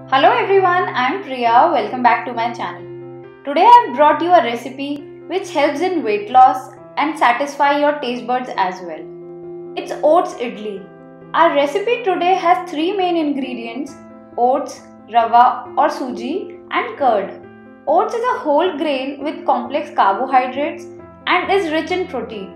Hello everyone, I am Priya. Welcome back to my channel. Today I have brought you a recipe which helps in weight loss and satisfy your taste buds as well. It's Oats Idli. Our recipe today has three main ingredients: oats, rava or suji and curd. Oats is a whole grain with complex carbohydrates and is rich in protein.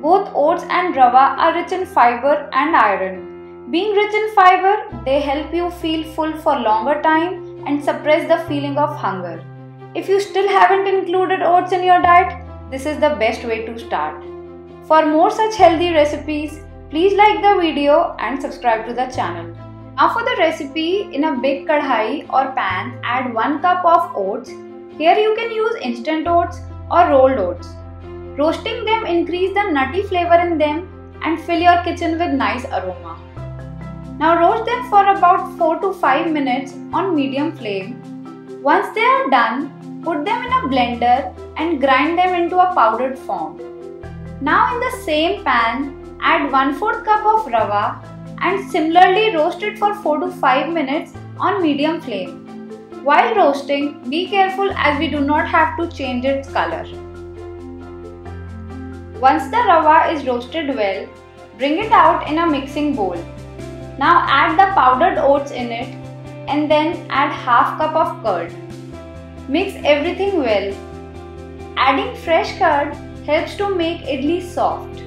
Both oats and rava are rich in fiber and iron. Being rich in fiber, they help you feel full for longer time and suppress the feeling of hunger. If you still haven't included oats in your diet, this is the best way to start. For more such healthy recipes, please like the video and subscribe to the channel. Now for the recipe, in a big kadhai or pan, add 1 cup of oats. Here you can use instant oats or rolled oats. Roasting them increase the nutty flavor in them and fill your kitchen with nice aroma. Now roast them for about 4 to 5 minutes on medium flame. Once they are done, put them in a blender and grind them into a powdered form. Now in the same pan, add 1/4 cup of rava and similarly roast it for 4 to 5 minutes on medium flame. While roasting, be careful as we do not have to change its color. Once the rava is roasted well, bring it out in a mixing bowl. Now add the powdered oats in it and then add half cup of curd. Mix everything well. Adding fresh curd helps to make idli soft.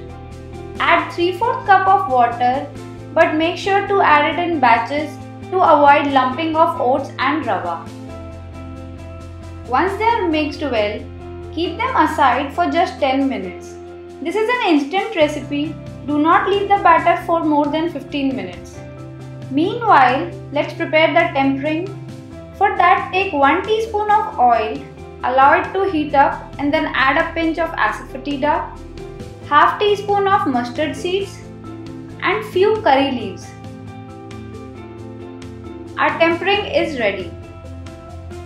Add 3/4 cup of water, but make sure to add it in batches to avoid lumping of oats and rava. Once they are mixed well, keep them aside for just 10 minutes. This is an instant recipe. Do not leave the batter for more than 15 minutes. Meanwhile, let's prepare the tempering. For that, take 1 teaspoon of oil, allow it to heat up and then add a pinch of asafoetida, half teaspoon of mustard seeds and few curry leaves. Our tempering is ready.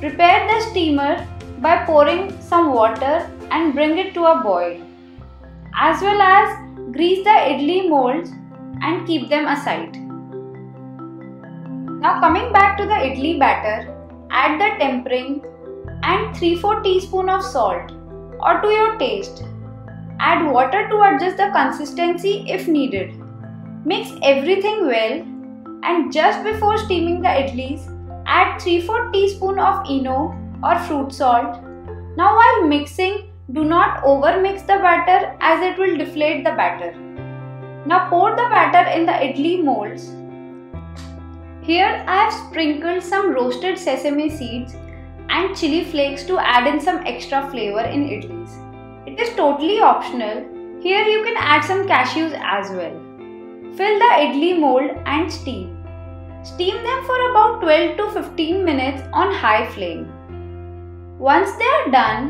Prepare the steamer by pouring some water and bring it to a boil, as well as grease the idli molds and keep them aside. Now coming back to the idli batter, add the tempering and 3/4 teaspoon of salt or to your taste. Add water to adjust the consistency if needed. Mix everything well and just before steaming the idlis, add 3/4 teaspoon of eno or fruit salt. Now while mixing, do not overmix the batter as it will deflate the batter. Now pour the batter in the idli molds. Here I have sprinkled some roasted sesame seeds and chili flakes to add in some extra flavor in idlis. It is totally optional. Here you can add some cashews as well. Fill the idli mold and steam. Steam them for about 12 to 15 minutes on high flame. Once they are done,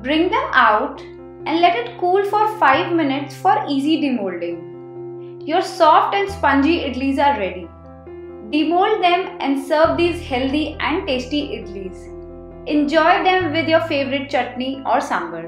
bring them out and let it cool for 5 minutes for easy demolding. Your soft and spongy idlis are ready. Demold them and serve these healthy and tasty idlis. Enjoy them with your favorite chutney or sambar.